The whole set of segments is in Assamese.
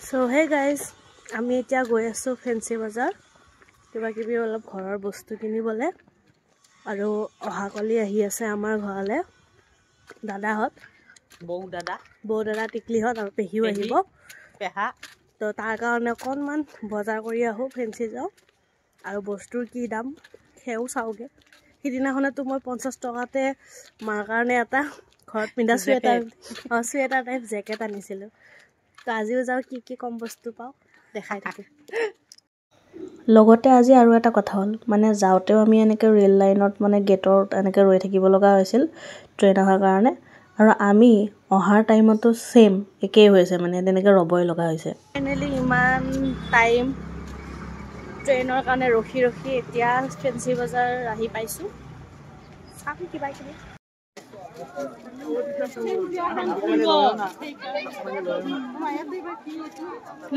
So hey guys, আমি এতিয়া গৈ আছো ফেন্সি বজাৰ কিবা কিবি অলপ ঘৰৰ বস্তু কিনিবলে আৰু অহাকালি আহি আছে আমাৰ ঘৰলে দাদাহত বৌ দাদা টিকলিহত আৰু পেহিও আহিব পেহা তো তাৰ কাৰণে অকণমান বজাৰ কৰি আহো ফেন্সি যাওঁ আৰু বস্তুৰ কি দাম সেও চাওগে সিদিনাখনেতো মই 50 টকাতে মাৰ কাৰণে এটা ঘৰত পিন্ধা চুৱেটাৰ টাইপ জেকেট আনিছিলো তো আজিও যাওঁ কি কম বস্তু পাওঁ দেখাই থাকো লগতে আজি আৰু এটা কথা হ'ল মানে যাওঁতেও আমি এনেকে ৰেল লাইনত মানে গেটৰ এনেকে ৰৈ থাকিব লগা হৈছিল ট্ৰেইন অহাৰ কাৰণে আৰু আমি অহাৰ টাইমতো সেম একেই হৈছে মানে তেনেকে ৰবই লগা হৈছে ফাইনালি ইমান টাইম ট্ৰেইনৰ কাৰণে ৰখি এতিয়া ফেন্সি বজাৰ আহি পাইছো চাম কিবা কিবি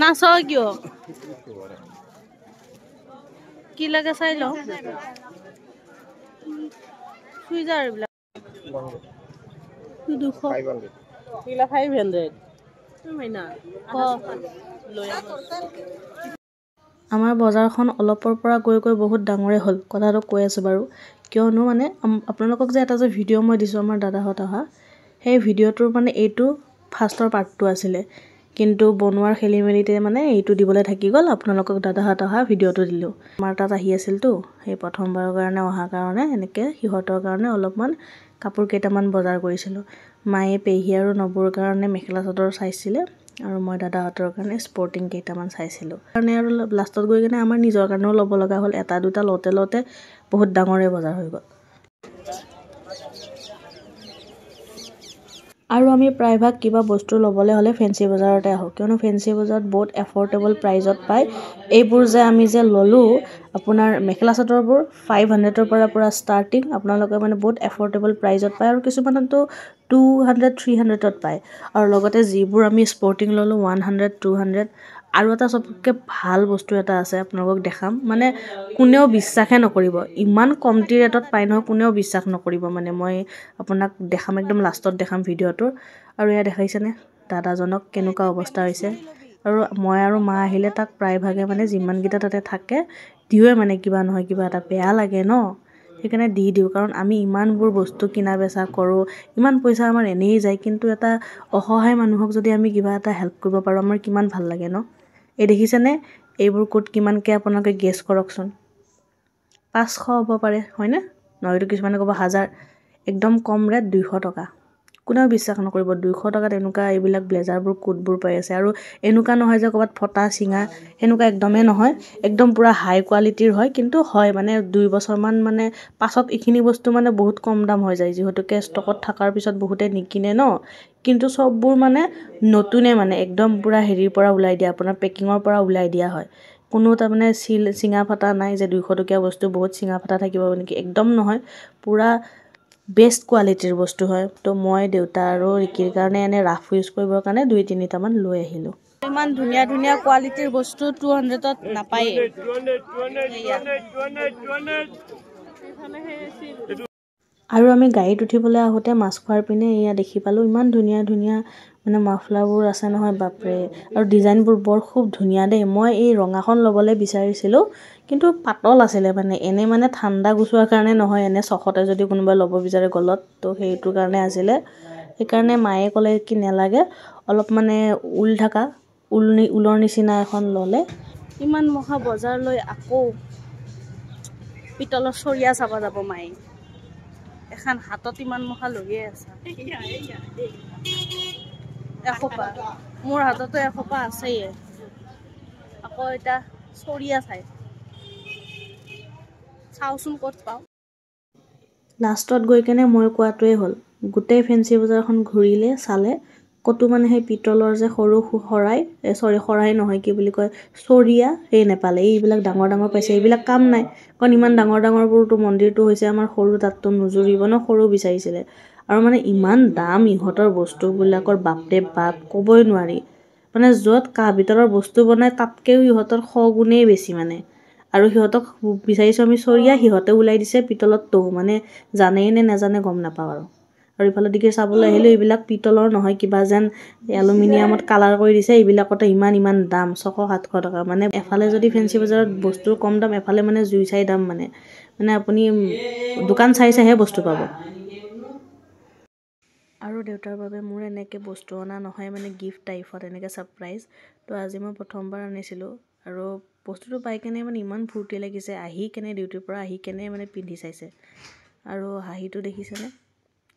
না চাও কিয় কি লাগে চাই লওঁ চুইজাৰ এইবিলাক 500 আমাৰ বজাৰখন অলপৰ পৰা গৈ বহুত ডাঙৰে হ'ল কথাটো কৈ আছো বাৰু কিয়নো মানে আপোনালোকক যে এটা যে ভিডিঅ' মই দিছো আমাৰ দাদাহত অহা সেই ভিডিঅ'টোৰ মানে এইটো ফাৰ্ষ্টৰ পাৰ্টটো আছিলে কিন্তু বনোৱাৰ খেলিমেলিতে মানে এইটো দিবলৈ থাকি গ'ল আপোনালোকক দাদাহত অহা ভিডিঅ'টো দিলো আমাৰ তাত আহি আছিলতো সেই প্ৰথমবাৰৰ কাৰণে অহা কাৰণে এনেকে হিহতৰ কাৰণে অলপমান কাপোৰ কেইটামান বজাৰ কৰিছিলো মায়ে পেহি আৰু নবুৰ কাৰণে মেখেলা চাদৰ চাইছিলে আৰু মই দাদাহতৰ কাৰণে স্পৰ্টিং কেইটামান চাইছিলো কাৰণে আৰু লাষ্টত গৈ কিনে আমাৰ নিজৰ কাৰণেও ল'ব লগা হ'ল এটা দুটা লতে বহুত ডাঙৰে বজাৰ হৈ গ'ল আৰু আমি প্ৰায়ভাগ কিবা বস্তু ল'বলৈ হ'লে ফেন্সি বজাৰতে আহো কিয়নো ফেন্সি বজাৰত বহুত এফৰ্ডেবল প্ৰাইজত পায় এইবোৰ যে আমি যে ললো আপোনাৰ মেখেলা চাদৰবোৰ 500 ৰ পৰা পুৰা ষ্টাৰ্টিং আপোনালোকে মানে বহুত এফৰ্ডেবল প্ৰাইজত পায় আৰু কিছুমানতো 200 300 ত পায় আৰু লগতে যিবোৰ আমি স্পৰ্টিং ললো 100 200 আৰু এটা সবকে ভাল বস্তু এটা আছে আপোনালোকক দেখাম মানে কোনেও বিশ্বাসে নকৰিব ইমান কমটি ৰেটত পাই নহয় কোনেও বিশ্বাস নকৰিব মানে মই আপোনাক দেখাম একদম লাষ্টত দেখাম ভিডিঅ'টো আৰু এয়া দেখাইছেনে দাদাজনক কেনেকুৱা অৱস্থা হৈছে আৰু মই আৰু মা আহিলে তাক প্ৰায়ভাগে মানে যিমান গিটা তাতে থাকে দিওয়ে মানে কিবা নহয় কিবা এটা বেয়া লাগে ন সেইকাৰণে দি দিও কাৰণ আমি ইমানবোৰ বস্তু কিনা বেচা কৰো ইমান পইচা আমাৰ এনেই যায় কিন্তু এটা অসহায় মানুহক যদি আমি কিবা এটা হেল্প কৰিব পাৰো আমাৰ কিমান ভাল লাগে ন এই দেখিছেনে এইবোৰ কোট কিমানকে আপোনালোকে গেছ কৰকচোন 500 হ'ব পাৰে হয়নে নহয়তো কিছুমানে ক'ব 1000 একদম কম ৰেট 200 টকা কোনেও বিশ্বাস নকৰিব 200 টকাত এনেকুৱা এইবিলাক ব্লেজাৰবোৰ কোটবোৰ পাই আছে আৰু এনেকুৱা নহয় যে ক'বাত ফটা সিঙা এনেকুৱা একদমই নহয় একদম পুৰা হাই কোৱালিটিৰ হয় কিন্তু হয় মানে 2 বছৰমান মানে পাছত ইখিনি বস্তু মানে বহুত কম দাম হৈ যায় যেহেতুকে ষ্টকত থাকাৰ পিছত বহুতে নিকিনে ন কিন্তু সববোৰ মানে নতুনে মানে একদম পুৰা হেৰিৰ পৰা উলাই দিয়া আপোনাৰ পেকিংৰ পৰা উলাই দিয়া হয় কোনো তা মানে সিঙা ফটা নাই যে 200 টকীয়া বস্তু বহুত সিঙা ফটা থাকিব নেকি একদম নহয় পুৰা বেষ্ট কোৱালিটিৰ বস্তু হয় তো মই দেউতা আৰু ৰিকিৰ কাৰণে এনে ৰাফ ইউজ কৰিবৰ কাৰণে 2-3টা মান লৈ আহিলো ইমান ধুনিয়া কোৱালিটিৰ বস্তু 200 ত নাপায় আৰু আমি গাড়ীত উঠিবলৈ আহোতে মাছখোৱাৰ পিনে এয়া দেখি পালো ইমান ধুনিয়া মানে মাফলাবোৰ আছে নহয় বাপৰে আৰু ডিজাইনবোৰ বৰ খুব ধুনিয়া দেই মই এই ৰঙাখন লবলৈ বিচাৰিছিলো কিন্তু পাতল আছিল মানে এনে মানে ঠাণ্ডা গুছোৱাৰ কাৰণে নহয় এনে সখতে যদি কোনোবা ল'ব বিচাৰে গলত তো সেইটো কাৰণে আছিল সেইকাৰণে মায়ে ক'লে কি নেলাগে অলপ মানে উল ঢাকা উলৰ নিচিনা এখন ললে ইমান মহা বজাৰ লৈ আকৌ পিতলৰ চৰিয়া চাব যাব মায়ে এখন হাতত ইমান মহা লৈয়ে আছে এখোপা মোৰ হাততো এখোপা আছেই আকৌ এটা চৰিয়া চাওচোন ক'ত পাও লাষ্টত গৈ কেনে মই কোৱাটোৱে হ'ল গোটেই ফেন্সি বজাৰখন ঘূৰিলে চালে কতো মানে সেই পিতলৰ যে সৰু খৰাই নহয় কি বুলি কয় চৰিয়া এই নেপালে এইবিলাক ডাঙৰ পাইছে এইবিলাক কাম নাই কাৰণ ইমান ডাঙৰবোৰটো মন্দিৰটো হৈছে আমাৰ সৰু তাতটো নুজুৰিব ন সৰু বিচাৰিছিলে আৰু মানে ইমান দাম ইহঁতৰ বস্তুবিলাকৰ বাপৰে বাপ ক'বই নোৱাৰি মানে যত কা ভিতৰৰ বস্তু বনাই তাতকেও ইহঁতৰ 100 গুণেই বেছি মানে আৰু সিহঁতক বিচাৰিছো আমি চৰিয়া সিহঁতে উলাই দিছে পিতলত তো মানে জানেই নে নাজানে গম নাপাও আৰু আৰু ইফালে দিকে চাবলৈ আহিলে এইবিলাক পিতলৰ নহয় কিবা যেন এলুমিনিয়ামত কালাৰ কৰি দিছে এইবিলাকতে ইমান দাম 600-700 টকা মানে এফালে যদি ফেঞ্চি বজাৰত বস্তুৰ কম দাম এফালে মানে জুই চাই দাম মানে আপুনি দোকান চাইহে বস্তু পাব আৰু দেউতাৰ বাবে মোৰ এনেকৈ বস্তু অনা নহয় মানে গিফ্ট টাইপত এনেকৈ ছাৰপ্ৰাইজ তো আজি মই প্ৰথমবাৰ আনিছিলোঁ আৰু বস্তুটো পাই কেনে মানে ইমান ফূৰ্তি লাগিছে আহি কেনে ডিউটিৰ পৰা আহি কেনে মানে পিন্ধি চাইছে আৰু হাঁহিটো দেখিছেনে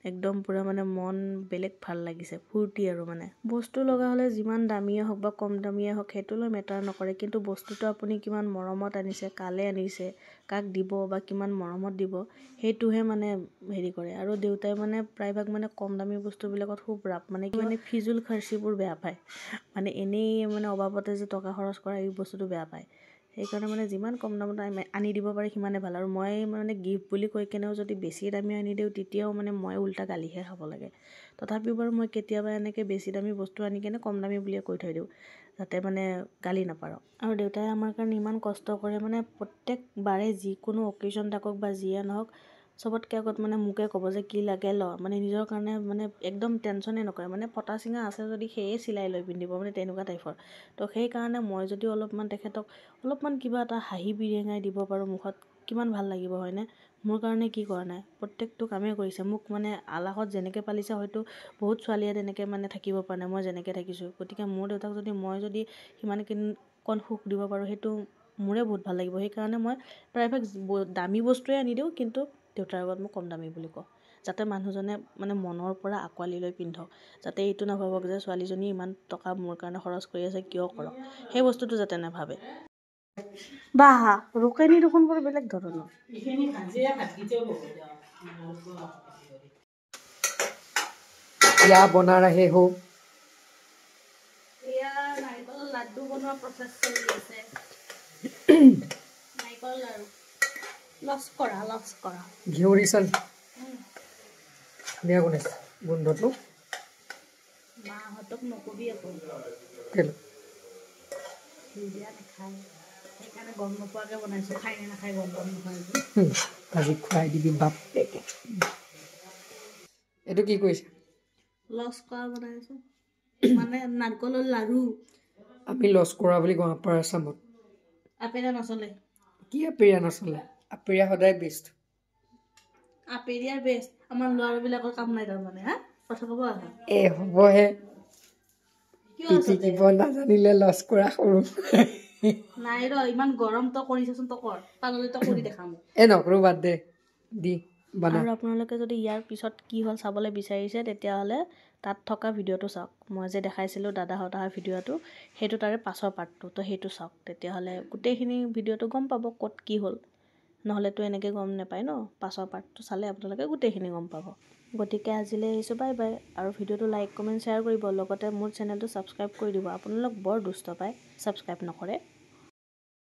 একদম পুৰা মানে মন বেলেগ ভাল লাগিছে ফূৰ্তি আৰু মানে বস্তু লগা হ'লে যিমান দামীয়ে হওক বা কম দামীয়ে হওক সেইটোলৈ মেটাৰ নকৰে কিন্তু বস্তুটো আপুনি কিমান মৰমত আনিছে কালে আনিছে কাক দিব বা কিমান মৰমত দিব সেইটোহে মানে হেৰি কৰে আৰু দেউতাই মানে প্ৰায়ভাগ মানে কম দামী বস্তুবিলাকত খুব ৰাপ মানে কি মানে ফিজুল খৰচিবোৰ বেয়া পায় মানে এনেই মানে অবাবতে যে টকা খৰচ কৰা এই বস্তুটো বেয়া পায় সেইকাৰণে মানে যিমান কম দামত আনি দিব পাৰে সিমানে ভাল আৰু মই মানে গিফ্ট বুলি কৈ কেনেও যদি বেছি দামী আনি দিওঁ তেতিয়াও মানে মই উল্টা গালিহে খাব লাগে তথাপিও বাৰু মই কেতিয়াবা এনেকৈ বেছি দামী বস্তু আনি কেনে কম দামী বুলিয়ে কৈ থৈ দিওঁ যাতে মানে গালি নাপাৰক আৰু দেউতাই আমাৰ কাৰণে ইমান কষ্ট কৰে মানে প্ৰত্যেকবাৰে যিকোনো অকেজন থাকক বা যিয়ে নহওক চবতকৈ আগত মানে মোকে ক'ব যে কি লাগে ল মানে নিজৰ কাৰণে মানে একদম টেনশ্যনে নকৰে মানে ফটা চিঙা আছে যদি সেয়ে চিলাই লৈ পিন্ধিব মানে তেনেকুৱা টাইপৰ তো সেইকাৰণে মই যদি অলপমান তেখেতক অলপমান কিবা এটা হাঁহি বিৰিঙাই দিব পাৰোঁ মুখত কিমান ভাল লাগিব হয়নে মোৰ কাৰণে কি কৰা নাই প্ৰত্যেকটো কামেই কৰিছে মোক মানে আলাসত যেনেকৈ পালিছে হয়তো বহুত ছোৱালীয়ে তেনেকৈ মানে থাকিব পৰা নাই মই যেনেকৈ থাকিছোঁ গতিকে মোৰ দেউতাক যদি মই যদি সিমানকণ সুখ দিব পাৰোঁ সেইটো মোৰে বহুত ভাল লাগিব সেইকাৰণে মই প্ৰায়ভাগ দামী বস্তুৱে আনি দিওঁ কিন্তু দেউতাৰ আগত মই কম দামী বুলি কওঁ যাতে মানুহজনে মানে মনৰ পৰা আঁকোৱালি লৈ পিন্ধক যাতে এইটো নাভাবক যে ছোৱালীজনী ইমান টকা মোৰ কাৰণে খৰচ কৰি আছে কিয় কৰক সেই বস্তুটো যাতে নাভাবে বাহ ৰোকেনি দেখোন বৰ বেলেগ ধৰণৰ क्या बना रहे हो नारिकल लाड्डू बनवा प्रसेस चली আছে नारिकल लाडू লস কৰা ঘিউৰি চাল ধুনীয়া গুণাইছে গোন্ধটো মাহঁতক নকবি আকৌ কেলে দিয়া নাখায় সেইকাৰণে গম নোপোৱাকৈ বনাইছোঁ খাই নে নাখায় গম নোপোৱাকৈ আজি খুৱাই দিবি বাপেকে এইটো কি কৰিছে লস কৰা বনাইছোঁ মানে নাৰিকলৰ লাড়ু আমি লছ কৰা বুলি কওঁ আপাৰ আছামত আপেৰা নচলে কি আপেৰিয়া নচলে আপেৰিয়া সদায় বেষ্ট আপেৰিয়াৰ বেষ্ট আমাৰ ল'ৰাবিলাকৰ কাম নাই তাৰমানে হা কথা ক'ব আহা হ'বহে পিটিকিব নাজানিলে লছ কৰা সৰু নাই ৰ ইমান গৰম তই কৰিছচোন তই কৰ পাগলি তই কৰি দেখাম নকৰো বাদ দে দি বনা আৰু আপোনালোকে যদি ইয়াৰ পিছত কি হ'ল চাবলৈ বিচাৰিছে তেতিয়াহ'লে তাত থকা ভিডিঅ'টো চাওক মই যে দেখাইছিলোঁ দাদাহঁত অহা ভিডিঅ'টো সেইটো তাৰে পাছৰ পাৰ্টটো তো সেইটো চাওক তেতিয়াহ'লে গোটেইখিনি ভিডিঅ'টো গম পাব ক'ত কি হ'ল নহ'লেতো এনেকৈ গম নাপায় ন পাছৰ পাৰ্টটো চালে আপোনালোকে গোটেইখিনি গম পাব গতিকে আজিলৈ আহিছোঁ বাই বাই আৰু ভিডিঅ'টো লাইক কমেণ্ট শ্বেয়াৰ কৰিব লগতে মোৰ চেনেলটো ছাবস্ক্ৰাইব কৰি দিব আপোনালোক বৰ দুষ্ট পায় ছাবস্ক্ৰাইব নকৰে